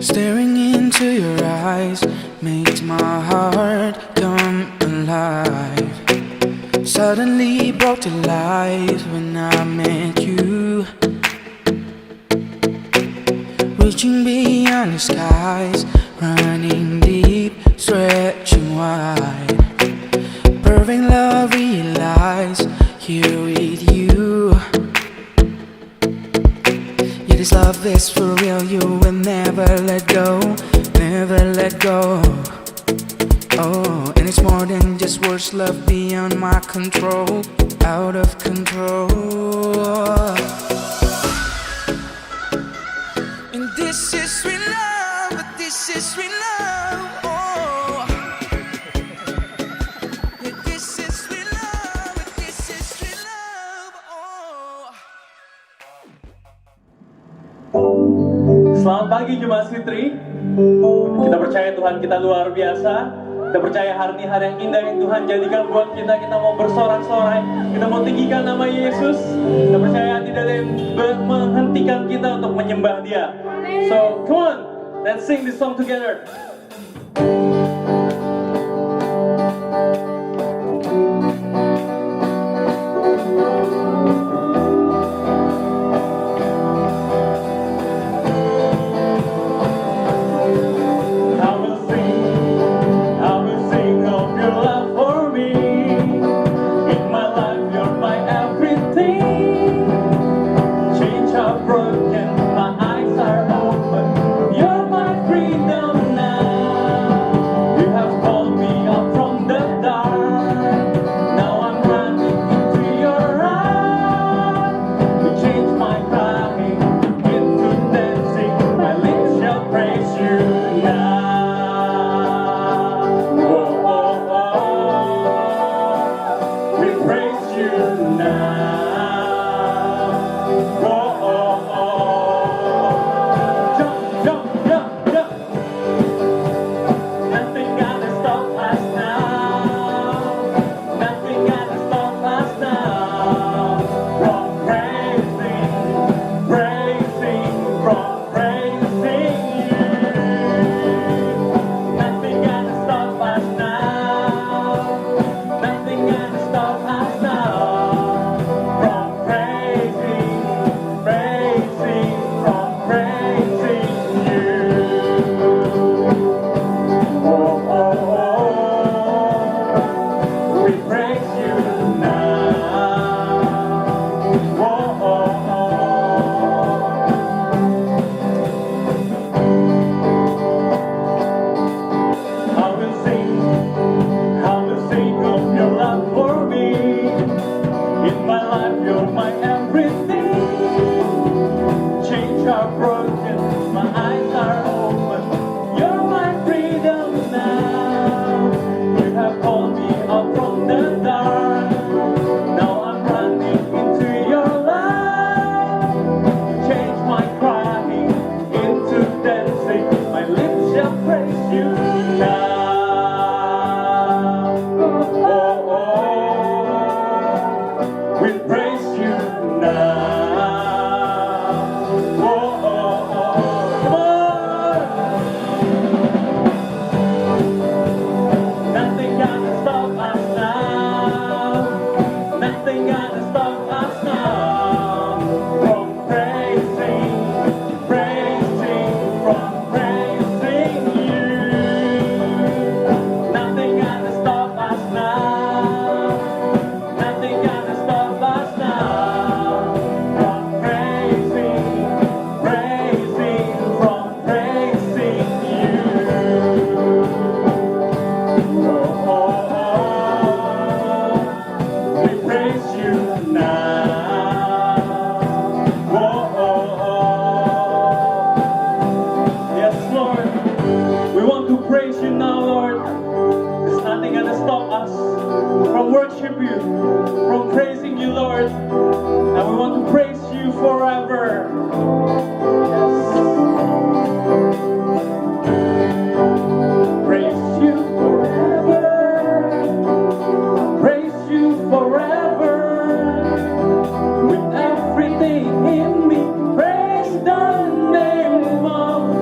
Staring into your eyes makes my heart come alive. Suddenly brought to life when I met you. Reaching beyond the skies, running deep, stretching wide. Perfect love realize here with you. Yeah, this love is for real, you will never let go, never let go. Oh, and it's more than just words, love beyond my control, out of control. And this is sweet love, this is sweet love, oh. Yeah, this is sweet love, this is sweet love, oh. Selamat pagi Jemaat Fitri. Kita percaya Tuhan kita luar biasa. Kita percaya hari ini hari yang indah yang Tuhan jadikan buat kita. Kita mau bersorak-sorai, kita mau tinggikan nama Yesus. Kita percaya tidak ada yang menghentikan kita untuk menyembah Dia. So come on, let's sing this song together.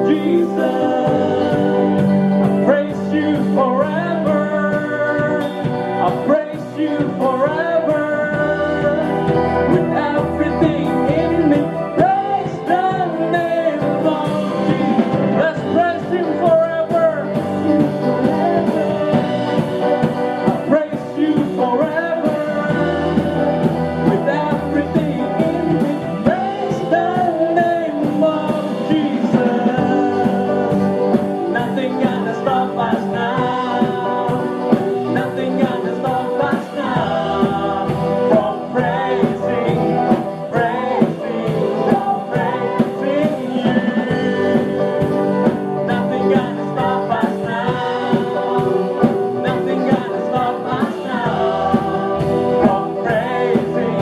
Jesus. I praise you forever. I praise you forever. With everything in me, praise the name of Jesus. Let's praise him forever. I praise you forever. With everything in me, praise the name of Jesus. Nothing gonna stop us now. Nothing gonna stop us now from praising, from praising you. Nothing gonna stop us now. Nothing gonna stop us now from praising,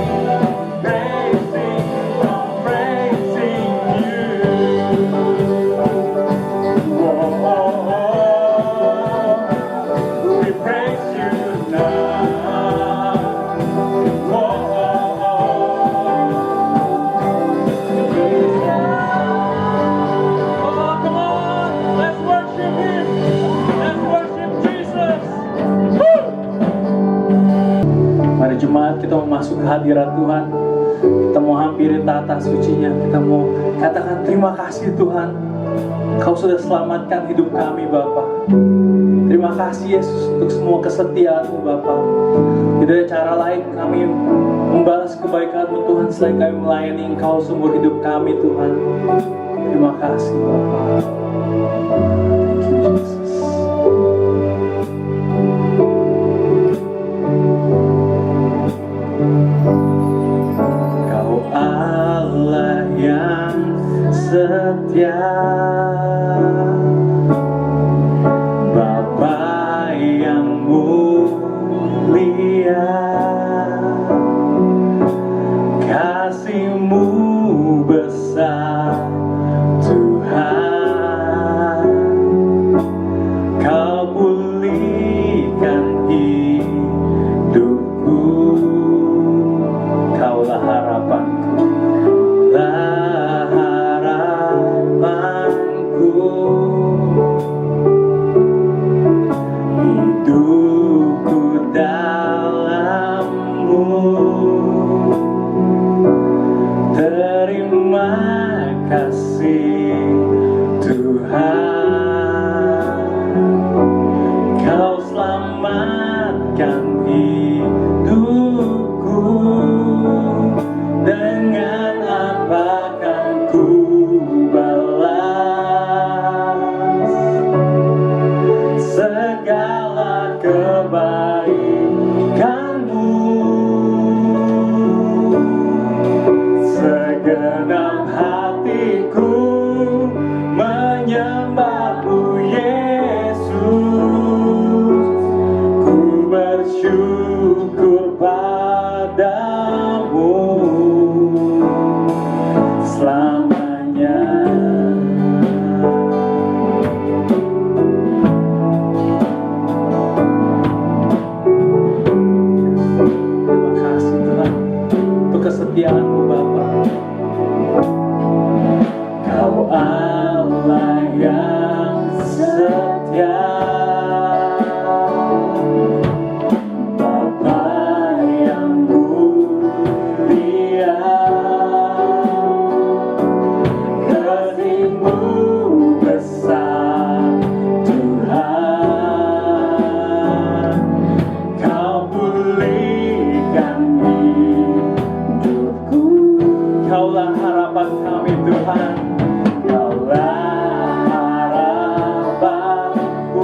from praising you. We praise you now. Come on, let's worship him. Let's worship Jesus. Woo! Mari jemaat, kita mau masuk ke hadirat Tuhan. Kita mau hampiri tata sucinya. Kita mau katakan terima kasih Tuhan. Kau sudah selamatkan hidup kami Bapa. Terima kasih Yesus untuk semua kesetiaan-Mu Bapa. Tidak ada cara lain kami membalas kebaikan-Mu Tuhan selain kami melayani Engkau seumur hidup kami Tuhan. Terima kasih Bapa. Thank you Jesus. Kau Allah yang setia, Bapa yang mulia, kasih-Mu besar Tuhan. Kau pulihkan hidupku, Kaulah harapanku, hidupku dalam-Mu. Terima kasih Tuhan, Kau selamatkan hidupku. Dengan apa kan ku balas segala kebaikan-Mu? Segenap hatiku menyembah-Mu Yesus. Ku bersyukur padamu selamanya. Terima kasih Tuhan untuk kesetiaan-Mu Bapa. Kau Allah yang setia, Bapa yang mulia, kasih-Mu besar Tuhan. Kau pulihkan hidupku, Kaulah harapan kami Tuhan. Kaulah harapanku,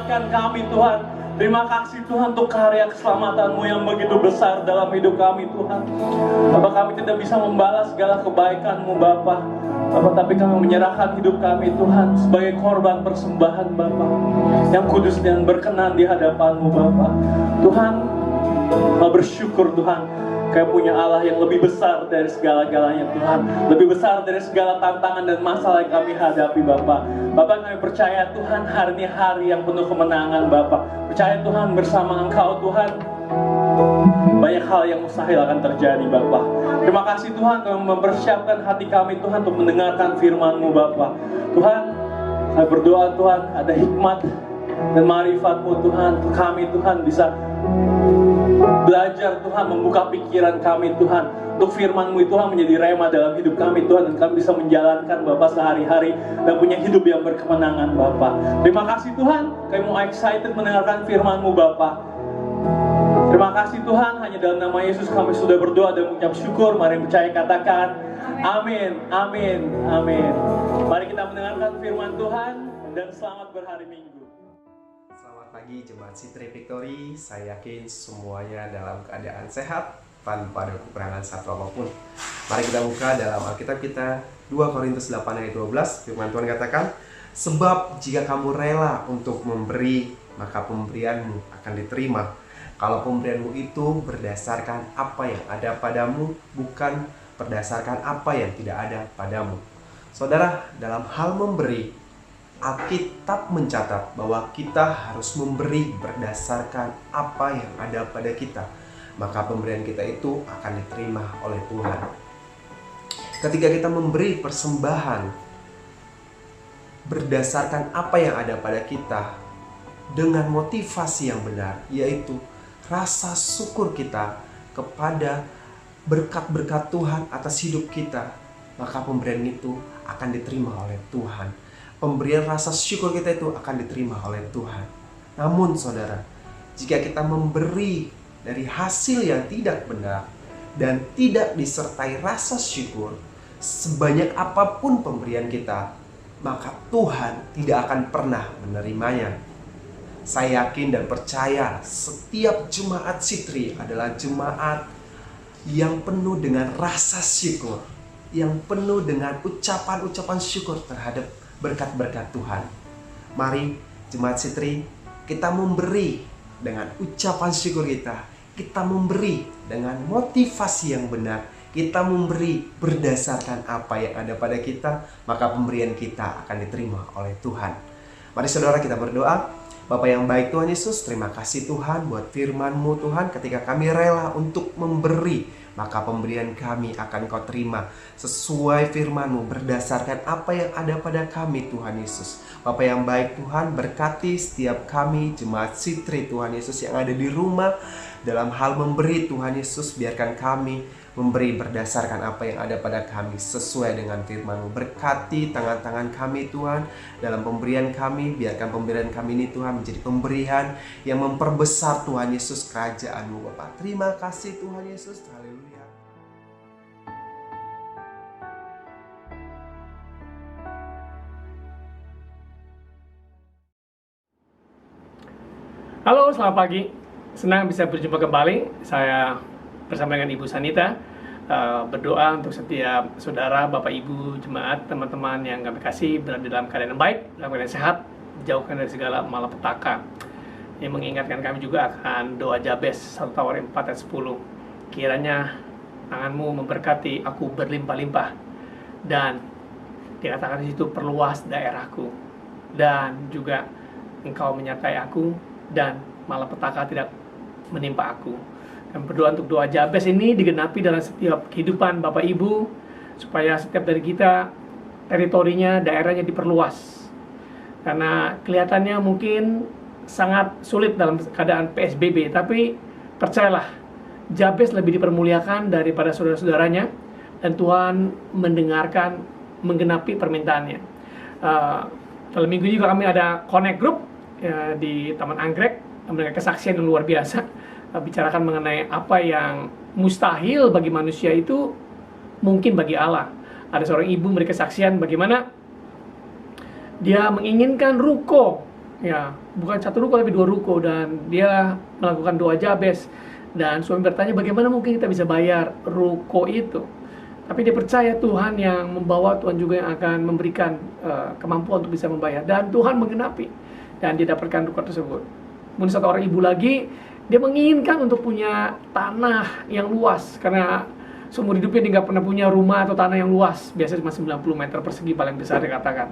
menyelamatkan kami Tuhan. Terima kasih Tuhan untuk karya keselamatan-Mu yang begitu besar dalam hidup kami Tuhan. Bapak, kami tidak bisa membalas segala kebaikan-Mu Bapak. Bapak, tapi kami menyerahkan hidup kami Tuhan sebagai korban persembahan Bapak, yang kudus dan berkenan di hadapan-Mu Bapak. Tuhan, kami bersyukur Tuhan, kami punya Allah yang lebih besar dari segala-galanya Tuhan, lebih besar dari segala tantangan dan masalah yang kami hadapi Bapak. Bapak, kami percaya Tuhan hari ini hari yang penuh kemenangan Bapak. Percaya Tuhan bersama Engkau Tuhan, banyak hal yang mustahil akan terjadi Bapak. Terima kasih Tuhan, kami mempersiapkan hati kami Tuhan untuk mendengarkan firman-Mu Bapak. Tuhan, kami berdoa Tuhan ada hikmat dan marifat-Mu Tuhan, untuk kami Tuhan bisa belajar Tuhan, membuka pikiran kami Tuhan, untuk firman-Mu Tuhan menjadi rema dalam hidup kami Tuhan, dan kami bisa menjalankan Bapak sehari-hari dan punya hidup yang berkemenangan Bapak. Terima kasih Tuhan, kami mau excited mendengarkan firman-Mu Bapak. Terima kasih Tuhan, hanya dalam nama Yesus kami sudah berdoa dan mengucap syukur. Mari percaya katakan amin, amin, amin. Mari kita mendengarkan firman Tuhan dan selamat berhari Minggu. Selamat pagi Jemaat Citri Victory. Saya yakin semuanya dalam keadaan sehat tanpa ada kekurangan satu apapun. Mari kita buka dalam Alkitab kita 2 Korintus 8 ayat 12. Firman Tuhan katakan, sebab jika kamu rela untuk memberi, maka pemberianmu akan diterima. Kalau pemberianmu itu berdasarkan apa yang ada padamu, bukan berdasarkan apa yang tidak ada padamu. Saudara, dalam hal memberi, Alkitab mencatat bahwa kita harus memberi berdasarkan apa yang ada pada kita. Maka pemberian kita itu akan diterima oleh Tuhan. Ketika kita memberi persembahan berdasarkan apa yang ada pada kita, dengan motivasi yang benar, yaitu rasa syukur kita kepada berkat-berkat Tuhan atas hidup kita, maka pemberian itu akan diterima oleh Tuhan. Pemberian rasa syukur kita itu akan diterima oleh Tuhan. Namun saudara, jika kita memberi dari hasil yang tidak benar dan tidak disertai rasa syukur, sebanyak apapun pemberian kita, maka Tuhan tidak akan pernah menerimanya. Saya yakin dan percaya setiap jemaat Citri adalah jemaat yang penuh dengan rasa syukur, yang penuh dengan ucapan-ucapan syukur terhadap berkat-berkat Tuhan. Mari jemaat Citri, kita memberi dengan ucapan syukur kita. Kita memberi dengan motivasi yang benar. Kita memberi berdasarkan apa yang ada pada kita, maka pemberian kita akan diterima oleh Tuhan. Mari saudara kita berdoa. Bapa yang baik Tuhan Yesus, terima kasih Tuhan buat firman-Mu Tuhan. Ketika kami rela untuk memberi, maka pemberian kami akan Kau terima sesuai firman-Mu berdasarkan apa yang ada pada kami Tuhan Yesus. Bapa yang baik Tuhan, berkati setiap kami jemaat Citri Tuhan Yesus yang ada di rumah. Dalam hal memberi Tuhan Yesus, biarkan kami memberi berdasarkan apa yang ada pada kami sesuai dengan firman-Mu. Berkati tangan-tangan kami Tuhan dalam pemberian kami. Biarkan pemberian kami ini Tuhan menjadi pemberian yang memperbesar Tuhan Yesus kerajaan-Mu Bapa. Terima kasih Tuhan Yesus. Haleluya. Halo, selamat pagi. Senang bisa berjumpa kembali. Saya bersama dengan Ibu Sanita berdoa untuk setiap saudara, Bapak, Ibu, jemaat, teman-teman yang kami kasih berada dalam keadaan yang baik, dalam keadaan sehat, dijauhkan dari segala malapetaka. Yang mengingatkan kami juga akan doa Jabez 1 Tawarin 4 ayat 10. Kiranya tangan-Mu memberkati aku berlimpah-limpah, dan dikatakan di situ perluas daerahku, dan juga Engkau menyertai aku dan malapetaka tidak menimpa aku. Kami berdoa untuk doa Jabez ini digenapi dalam setiap kehidupan Bapak Ibu, supaya setiap dari kita teritorinya, daerahnya diperluas. Karena kelihatannya mungkin sangat sulit dalam keadaan PSBB, tapi percayalah, Jabez lebih dipermuliakan daripada saudara-saudaranya, dan Tuhan mendengarkan, menggenapi permintaannya. Dalam minggu juga kami ada connect group di Taman Anggrek, dengan kesaksian yang luar biasa. Bicarakan mengenai apa yang mustahil bagi manusia itu mungkin bagi Allah. Ada seorang ibu memberi kesaksian bagaimana dia menginginkan ruko ya bukan satu ruko tapi 2 ruko, dan dia melakukan doa Jabez. Dan suami bertanya bagaimana mungkin kita bisa bayar ruko itu. Tapi dia percaya Tuhan yang membawa, Tuhan juga yang akan memberikan kemampuan untuk bisa membayar. Dan Tuhan menggenapi, dan dia dapatkan ruko tersebut. Kemudian satu orang ibu lagi, dia menginginkan untuk punya tanah yang luas. Karena seumur hidupnya dia nggak pernah punya rumah atau tanah yang luas. Biasanya cuma 90 meter persegi paling besar dikatakan.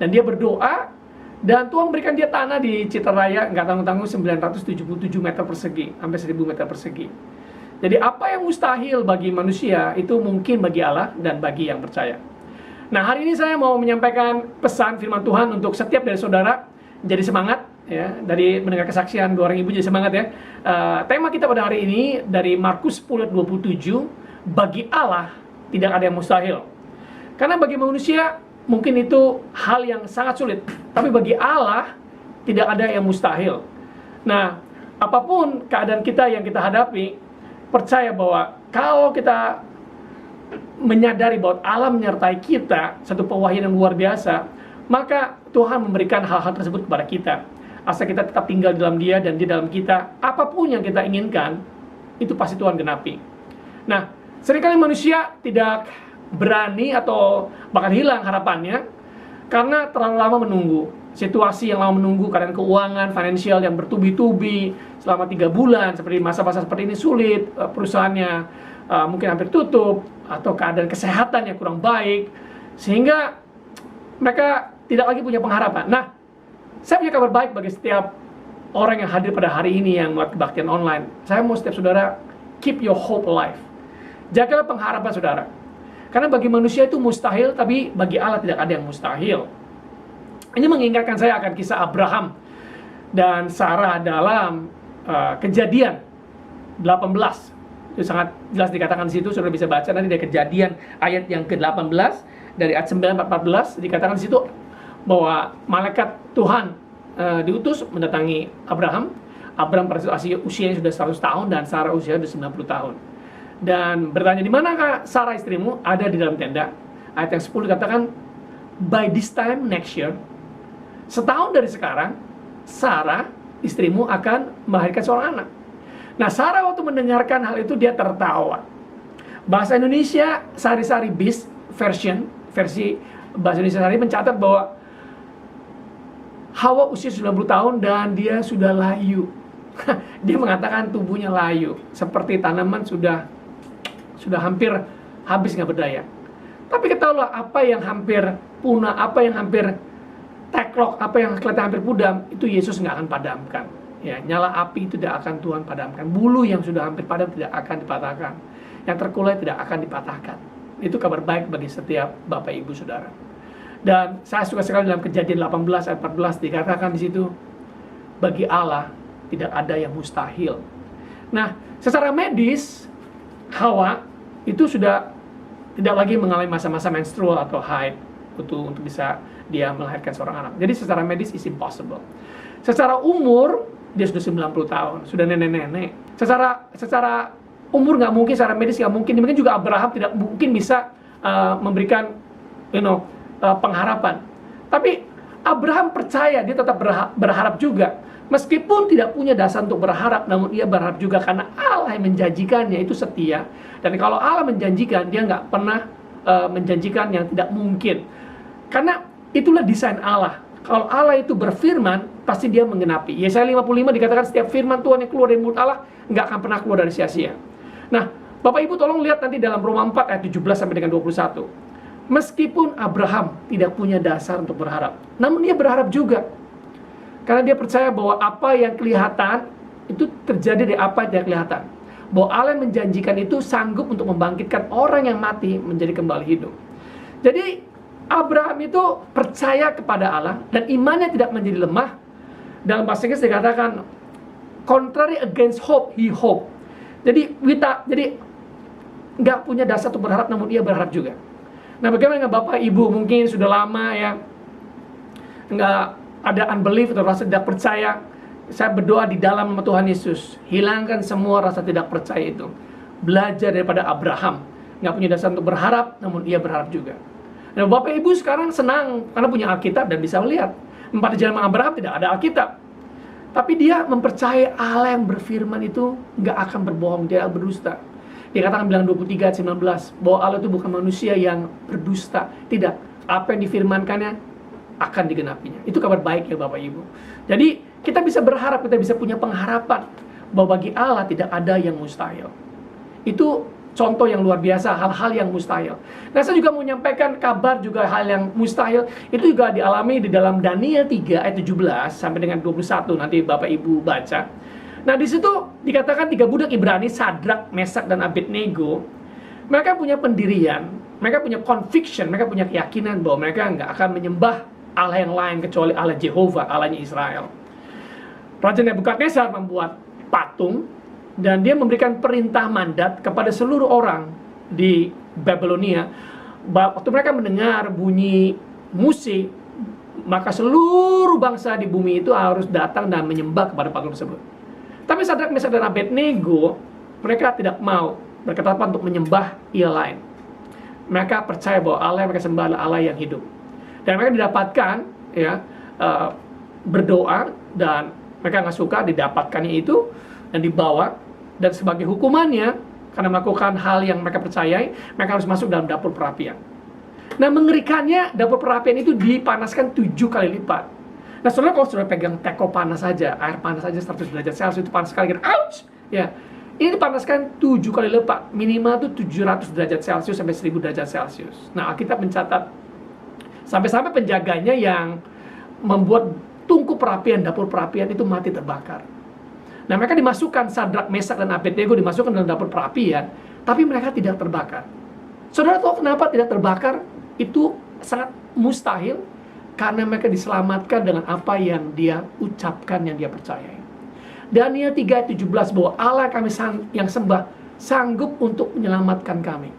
Dan dia berdoa, dan Tuhan berikan dia tanah di Citaraya, nggak tanggung-tanggung 977 meter persegi, sampai 1000 meter persegi. Jadi apa yang mustahil bagi manusia, itu mungkin bagi Allah dan bagi yang percaya. Nah, hari ini saya mau menyampaikan pesan firman Tuhan untuk setiap dari saudara, jadi semangat, ya, dari mendengar kesaksian 2 orang ibu jadi semangat ya. Tema kita pada hari ini dari Markus 10:27, bagi Allah tidak ada yang mustahil. Karena bagi manusia mungkin itu hal yang sangat sulit, tapi bagi Allah tidak ada yang mustahil. Nah, apapun keadaan kita yang kita hadapi, percaya bahwa kalau kita menyadari bahwa Allah menyertai kita, satu pewahyuan yang luar biasa, maka Tuhan memberikan hal-hal tersebut kepada kita. Asal kita tetap tinggal dalam Dia dan Dia dalam kita, apapun yang kita inginkan, itu pasti Tuhan genapi. Nah, seringkali manusia tidak berani atau bahkan hilang harapannya karena terlalu lama menunggu. Situasi yang lama menunggu, keadaan keuangan, finansial yang bertubi-tubi selama 3 bulan, seperti masa-masa seperti ini sulit, perusahaannya mungkin hampir tutup, atau keadaan kesehatan yang kurang baik, sehingga mereka tidak lagi punya pengharapan. Nah, saya punya kabar baik bagi setiap orang yang hadir pada hari ini yang melihat kebaktian online. Saya mau setiap saudara, keep your hope alive. Jagalah pengharapan saudara. Karena bagi manusia itu mustahil, tapi bagi Allah tidak ada yang mustahil. Ini mengingatkan saya akan kisah Abraham dan Sarah dalam Kejadian 18. Itu sangat jelas dikatakan di situ, saudara bisa baca nanti dari Kejadian ayat yang ke-18 dari ayat 9-14 dikatakan di situ bahwa malaikat Tuhan diutus mendatangi Abraham. Abraham pada usianya sudah 100 tahun dan Sarah usia sudah 90 tahun. Dan bertanya, di manakah Sarah istrimu? Ada di dalam tenda. Ayat yang 10 dikatakan, by this time next year, setahun dari sekarang, Sarah istrimu akan melahirkan seorang anak. Nah, Sarah waktu mendengarkan hal itu dia tertawa. Bahasa Indonesia Sari-Sari Bis versi bahasa Indonesia Sari mencatat bahwa Hawa usia 90 tahun dan dia sudah layu. Dia mengatakan tubuhnya layu, seperti tanaman sudah hampir habis nggak berdaya. Tapi ketahuilah, apa yang hampir punah, apa yang hampir teklok, apa yang kelihatan hampir pudam, itu Yesus nggak akan padamkan. Ya, nyala api itu tidak akan Tuhan padamkan. Bulu yang sudah hampir padam tidak akan dipatahkan. Yang terkulai tidak akan dipatahkan. Itu kabar baik bagi setiap Bapak Ibu Saudara. Dan saya suka sekali dalam Kejadian 18 ayat 14 dikatakan di situ, bagi Allah tidak ada yang mustahil. Nah, secara medis Hawa itu sudah tidak lagi mengalami masa-masa menstrual atau haid untuk bisa dia melahirkan seorang anak. Jadi secara medis is impossible. Secara umur dia sudah 90 tahun, sudah nenek-nenek. Secara umur nggak mungkin, secara medis nggak mungkin. Demikian juga Abraham tidak mungkin bisa memberikan pengharapan. Tapi Abraham percaya, dia tetap berharap juga. Meskipun tidak punya dasar untuk berharap, namun ia berharap juga karena Allah yang menjanjikannya itu setia. Dan kalau Allah menjanjikan, dia nggak pernah menjanjikan yang tidak mungkin. Karena itulah desain Allah. Kalau Allah itu berfirman, pasti dia menggenapi. Yesaya 55 dikatakan setiap firman Tuhan yang keluar dari mulut Allah nggak akan pernah keluar dari sia-sia. Nah, Bapak Ibu tolong lihat nanti dalam Roma 4 ayat 17 sampai dengan 21. Meskipun Abraham tidak punya dasar untuk berharap, namun dia berharap juga. Karena dia percaya bahwa apa yang kelihatan itu terjadi dari apa yang tidak kelihatan. Bahwa Allah yang menjanjikan itu sanggup untuk membangkitkan orang yang mati menjadi kembali hidup. Jadi Abraham itu percaya kepada Allah dan imannya tidak menjadi lemah. Dalam bahasa Inggris dikatakan contrary against hope, he hope. Jadi nggak punya dasar untuk berharap, namun ia berharap juga. Nah, bagaimana dengan Bapak Ibu mungkin sudah lama ya nggak ada unbelief atau rasa tidak percaya? Saya berdoa di dalam nama Tuhan Yesus, hilangkan semua rasa tidak percaya itu. Belajar daripada Abraham, nggak punya dasar untuk berharap, namun ia berharap juga. Nah, Bapak Ibu sekarang senang karena punya Alkitab dan bisa melihat. Pada zaman Abraham tidak ada Alkitab. Tapi dia mempercayai Allah yang berfirman itu nggak akan berbohong, dia berdusta. Dia katakan bilang 23 ayat 19 bahwa Allah itu bukan manusia yang berdusta. Tidak, apa yang difirmankannya akan digenapinya. Itu kabar baik ya Bapak Ibu. Jadi kita bisa berharap, kita bisa punya pengharapan bahwa bagi Allah tidak ada yang mustahil. Itu contoh yang luar biasa, hal-hal yang mustahil. Nah, saya juga mau menyampaikan kabar juga hal yang mustahil. Itu juga dialami di dalam Daniel 3 ayat 17 sampai dengan 21. Nanti Bapak Ibu baca. Nah, di situ dikatakan 3 budak Ibrani, Sadrak, Mesak, dan Abednego, mereka punya pendirian, mereka punya conviction, mereka punya keyakinan bahwa mereka nggak akan menyembah Allah yang lain kecuali Allah Jehovah, Allahnya Israel. Raja Nebukadnezar membuat patung, dan dia memberikan perintah mandat kepada seluruh orang di Babilonia. Waktu mereka mendengar bunyi musik, maka seluruh bangsa di bumi itu harus datang dan menyembah kepada patung tersebut. Tapi Sadrak, Mesak, dan Abednego, mereka tidak mau berketetapan untuk menyembah ilah lain. Mereka percaya bahwa Allah yang mereka sembah adalah Allah yang hidup. Dan mereka didapatkan, ya, berdoa, dan mereka nggak suka didapatkannya itu, dan dibawa, dan sebagai hukumannya, karena melakukan hal yang mereka percayai, mereka harus masuk dalam dapur perapian. Nah, mengerikannya, dapur perapian itu dipanaskan 7 kali lipat. Nah, saudara, kalau saudara pegang teko panas saja, air panas saja 100 derajat Celcius, itu panas sekali, kan? Ouch! Ya, ini dipanaskan 7 kali lipat, minimal itu 700 derajat Celcius sampai 1000 derajat Celcius. Nah, Alkitab mencatat sampai-sampai penjaganya yang membuat tungku perapian, dapur perapian itu mati terbakar. Nah, mereka dimasukkan, Sadrak, Mesak, dan Abednego dimasukkan dalam dapur perapian, tapi mereka tidak terbakar. Saudara tahu kenapa tidak terbakar? Itu sangat mustahil, karena mereka diselamatkan dengan apa yang dia ucapkan, yang dia percayai. Daniel 3:17 bahwa Allah kami yang sembah sanggup untuk menyelamatkan kami.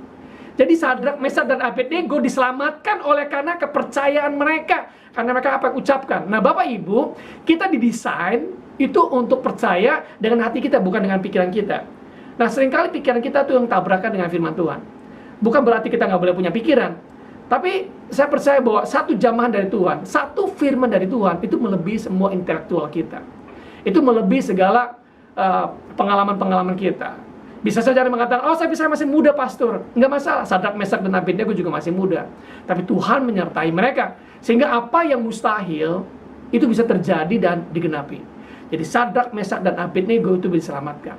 Jadi Sadrak, Mesak, dan Abednego diselamatkan oleh karena kepercayaan mereka, karena mereka apa yang ucapkan. Nah, Bapak Ibu, kita didesain itu untuk percaya dengan hati kita, bukan dengan pikiran kita. Nah, seringkali pikiran kita tuh yang tabrakan dengan firman Tuhan. Bukan berarti kita nggak boleh punya pikiran, tapi saya percaya bahwa satu jamahan dari Tuhan, satu firman dari Tuhan itu melebihi semua intelektual kita. Itu melebihi segala pengalaman-pengalaman kita. Bisa saja ada mengatakan, oh saya masih muda pastor. Nggak masalah, Sadrak, Mesak, dan Abednego juga masih muda. Tapi Tuhan menyertai mereka, sehingga apa yang mustahil itu bisa terjadi dan digenapi. Jadi Sadrak, Mesak, dan Abednego itu diselamatkan.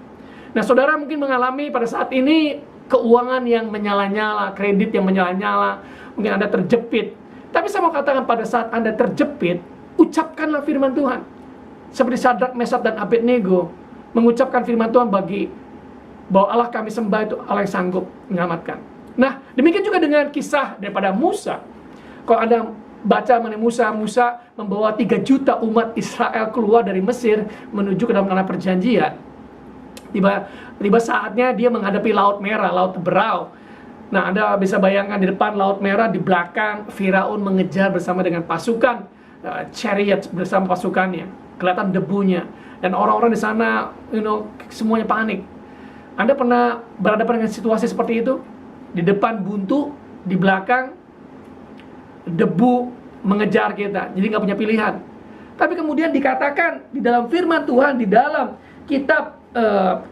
Nah, saudara mungkin mengalami pada saat ini keuangan yang menyala-nyala, kredit yang menyala-nyala, mungkin Anda terjepit. Tapi saya mau katakan, pada saat Anda terjepit, ucapkanlah firman Tuhan. Seperti Sadrak, Mesak, dan Abednego mengucapkan firman Tuhan bahwa Allah kami sembah itu Allah yang sanggup menyelamatkan. Nah, demikian juga dengan kisah daripada Musa. Kalau Anda baca mengenai Musa membawa 3 juta umat Israel keluar dari Mesir menuju ke dalam tanah perjanjian. Tiba saatnya dia menghadapi Laut Merah, Laut Berau. Nah, Anda bisa bayangkan di depan Laut Merah, di belakang Firaun mengejar bersama dengan pasukan chariot bersama pasukannya. Kelihatan debunya, dan orang-orang di sana, semuanya panik. Anda pernah berhadapan dengan situasi seperti itu? Di depan buntu, di belakang debu mengejar kita, jadi nggak punya pilihan. Tapi kemudian dikatakan di dalam firman Tuhan, di dalam kitab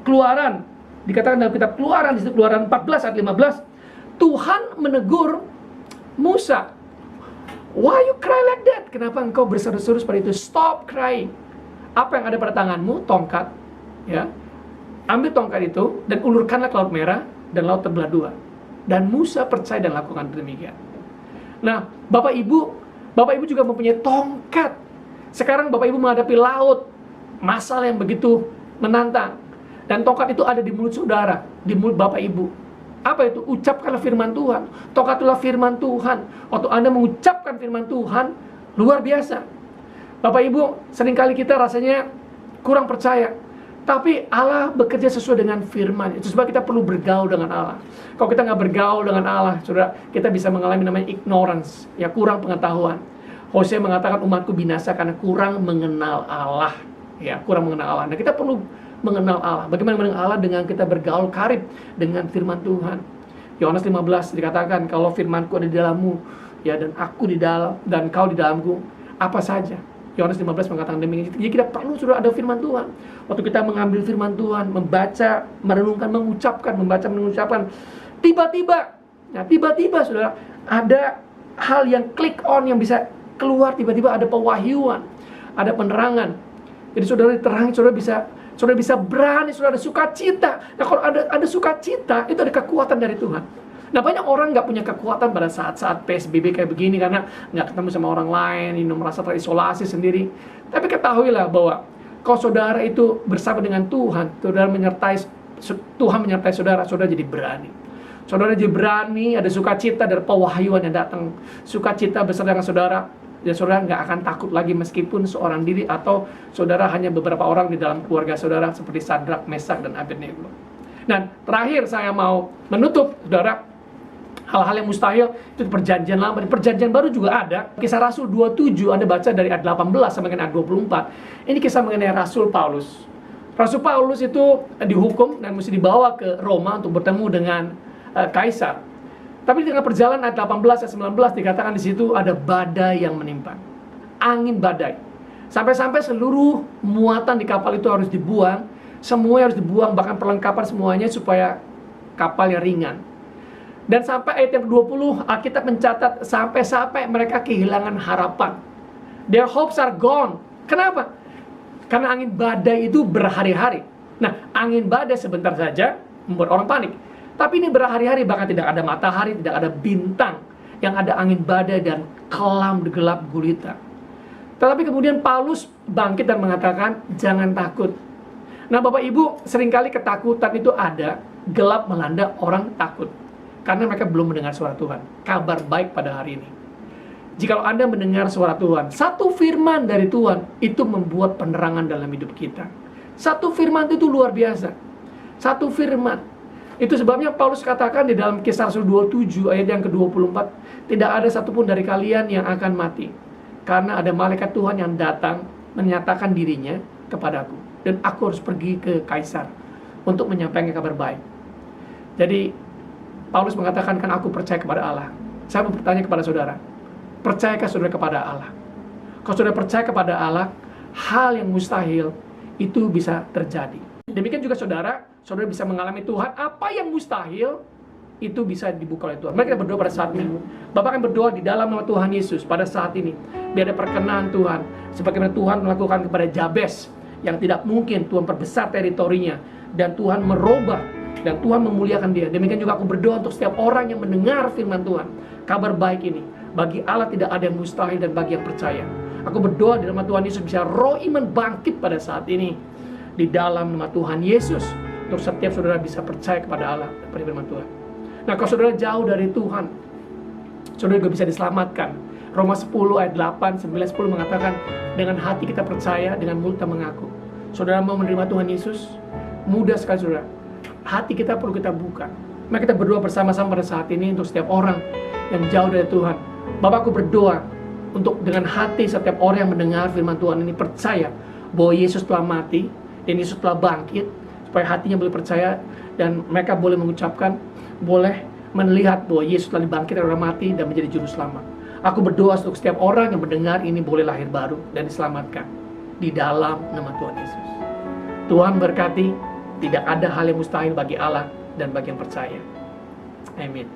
Keluaran, dikatakan dalam kitab Keluaran, di Keluaran 14 ayat 15, Tuhan menegur Musa, why you cry like that? Kenapa engkau berseru-seru seperti itu? Stop crying. Apa yang ada pada tanganmu? Tongkat, ya. Ambil tongkat itu dan ulurkanlah ke Laut Merah, dan laut terbelah 2. Dan Musa percaya dan lakukan demikian. Nah, Bapak Ibu juga mempunyai tongkat. Sekarang Bapak Ibu menghadapi laut, masalah yang begitu menantang, dan tongkat itu ada di mulut saudara, di mulut Bapak Ibu. Apa itu? Ucapkanlah firman Tuhan. Tongkat itulah firman Tuhan. Waktu Anda mengucapkan firman Tuhan, luar biasa. Bapak Ibu, seringkali kita rasanya kurang percaya, tapi Allah bekerja sesuai dengan firman. Itu sebab kita perlu bergaul dengan Allah. Kalau kita nggak bergaul dengan Allah, saudara, kita bisa mengalami namanya ignorance, ya, kurang pengetahuan. Hosea mengatakan umatku binasa karena kurang mengenal Allah, ya, kurang mengenal Allah. Nah, kita perlu mengenal Allah. Bagaimana mengenal Allah? Dengan kita bergaul karib dengan firman Tuhan. Yohanes 15 dikatakan, kalau firmanku ada di dalammu, ya, dan aku di dalam, dan kau di dalamku, apa saja Yohanes 15 mengatakan demikian. Jadi kita perlu sudah ada firman Tuhan. Waktu kita mengambil firman Tuhan, membaca, merenungkan, mengucapkan, tiba-tiba saudara, ada hal yang click on yang bisa keluar, tiba-tiba ada pewahyuan, ada penerangan. Jadi saudara diterangi, saudara bisa berani, saudara ada sukacita. Nah, kalau ada sukacita, itu ada kekuatan dari Tuhan. Nah, banyak orang nggak punya kekuatan pada saat-saat PSBB kayak begini karena nggak ketemu sama orang lain, merasa terisolasi sendiri. Tapi ketahuilah bahwa kalau saudara itu bersama dengan Tuhan, Tuhan menyertai saudara, saudara jadi berani. Saudara jadi berani, ada sukacita dari pewahyuan yang datang. Sukacita bersama dengan saudara, dan saudara nggak akan takut lagi meskipun seorang diri atau saudara hanya beberapa orang di dalam keluarga saudara seperti Sadrak, Mesak, dan Abednego. Nah, terakhir saya mau menutup, saudara, hal-hal yang mustahil itu di perjanjian lama. Di perjanjian baru juga ada. Kisah Rasul 27, Anda baca dari ayat 18 sampai dengan ayat 24. Ini kisah mengenai Rasul Paulus. Rasul Paulus itu dihukum dan mesti dibawa ke Roma untuk bertemu dengan Kaisar. Tapi di tengah perjalanan ayat 18 ayat 19 dikatakan di situ ada badai yang menimpa. Angin badai. Sampai-sampai seluruh muatan di kapal itu harus dibuang. Semua harus dibuang, bahkan perlengkapan semuanya supaya kapalnya ringan. Dan sampai ayat yang ke-20, Alkitab mencatat sampai mereka kehilangan harapan. Their hopes are gone. Kenapa? Karena angin badai itu berhari-hari. Nah, angin badai sebentar saja membuat orang panik. Tapi ini berhari-hari, bahkan tidak ada matahari, tidak ada bintang. Yang ada angin badai dan kelam gelap gulita. Tetapi kemudian Paulus bangkit dan mengatakan, jangan takut. Nah, Bapak Ibu, seringkali ketakutan itu ada, gelap melanda orang takut. Karena mereka belum mendengar suara Tuhan. Kabar baik pada hari ini, jikalau Anda mendengar suara Tuhan, satu firman dari Tuhan itu membuat penerangan dalam hidup kita. Satu firman itu luar biasa. Satu firman. Itu sebabnya Paulus katakan di dalam Kisah Rasul 27 ayat yang ke-24, tidak ada satupun dari kalian yang akan mati, karena ada malaikat Tuhan yang datang menyatakan dirinya kepadaku, dan aku harus pergi ke Kaisar untuk menyampaikan kabar baik. Jadi Paulus mengatakan, kan aku percaya kepada Allah. Saya mau bertanya kepada saudara, percayakah saudara kepada Allah? Kalau saudara percaya kepada Allah, hal yang mustahil itu bisa terjadi. Demikian juga saudara bisa mengalami Tuhan. Apa yang mustahil itu bisa dibuka oleh Tuhan. Mari kita berdoa pada saat ini. Bapak akan berdoa di dalam nama Tuhan Yesus pada saat ini. Biar ada perkenan Tuhan, sebagaimana Tuhan melakukan kepada Jabes, yang tidak mungkin Tuhan perbesar teritorinya, dan Tuhan merubah, dan Tuhan memuliakan dia. Demikian juga aku berdoa untuk setiap orang yang mendengar firman Tuhan, kabar baik ini. Bagi Allah tidak ada yang mustahil, dan bagi yang percaya, aku berdoa di nama Tuhan Yesus bisa roh iman bangkit pada saat ini. Di dalam nama Tuhan Yesus, untuk setiap saudara bisa percaya kepada Allah dan pada firman Tuhan. Nah, kalau saudara jauh dari Tuhan, saudara juga bisa diselamatkan. Roma 10 ayat 8, 9, 10 mengatakan, dengan hati kita percaya, dengan mulut kita mengaku. Saudara mau menerima Tuhan Yesus? Mudah sekali saudara. Hati kita perlu kita buka. Mari kita berdoa bersama-sama pada saat ini untuk setiap orang yang jauh dari Tuhan. Bapak, aku berdoa untuk dengan hati setiap orang yang mendengar firman Tuhan ini percaya bahwa Yesus telah mati dan Yesus telah bangkit, supaya hatinya boleh percaya dan mereka boleh mengucapkan, boleh melihat bahwa Yesus telah dibangkit dari orang mati dan menjadi juru selamat. Aku berdoa untuk setiap orang yang mendengar ini boleh lahir baru dan diselamatkan di dalam nama Tuhan Yesus. Tuhan berkati. Tidak ada hal yang mustahil bagi Allah dan bagi yang percaya. Amin.